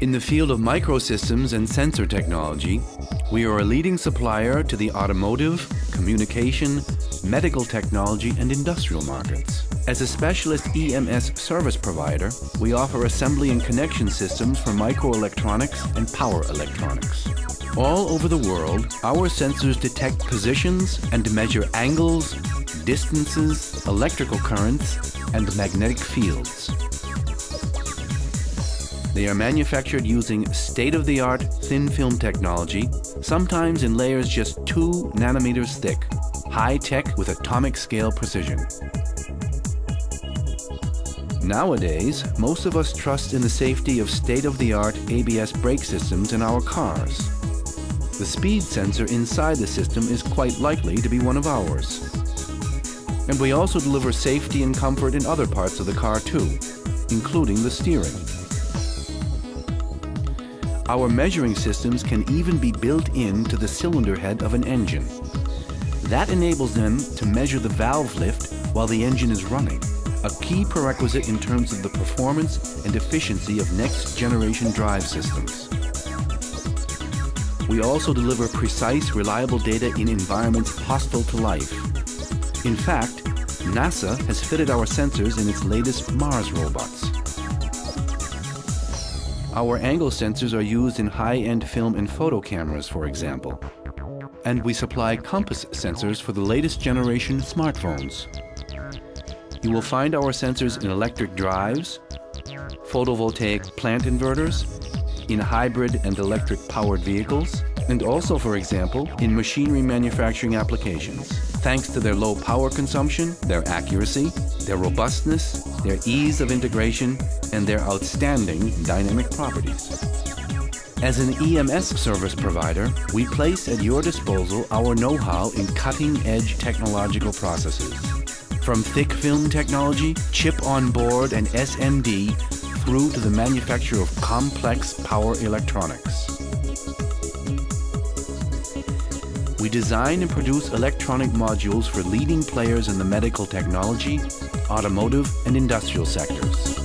In the field of microsystems and sensor technology, we are a leading supplier to the automotive, communication, medical technology and industrial markets. As a specialist EMS service provider, we offer assembly and connection systems for microelectronics and power electronics. All over the world, our sensors detect positions and measure angles, distances, electrical currents, and magnetic fields. They are manufactured using state-of-the-art thin film technology, sometimes in layers just 2 nanometers thick, high-tech with atomic scale precision. Nowadays, most of us trust in the safety of state-of-the-art ABS brake systems in our cars. The speed sensor inside the system is quite likely to be one of ours. And we also deliver safety and comfort in other parts of the car too, including the steering. Our measuring systems can even be built into the cylinder head of an engine. That enables them to measure the valve lift while the engine is running, a key prerequisite in terms of the performance and efficiency of next-generation drive systems. We also deliver precise, reliable data in environments hostile to life. In fact, NASA has fitted our sensors in its latest Mars robots. Our angle sensors are used in high-end film and photo cameras, for example. And we supply compass sensors for the latest generation smartphones. You will find our sensors in electric drives, photovoltaic plant inverters, in hybrid and electric powered vehicles, and also, for example, in machinery manufacturing applications, thanks to their low power consumption, their accuracy, their robustness, their ease of integration, and their outstanding dynamic properties. As an EMS service provider, we place at your disposal our know-how in cutting-edge technological processes. From thick film technology, chip on board, and SMD, through to the manufacture of complex power electronics. We design and produce electronic modules for leading players in the medical technology, automotive, and industrial sectors.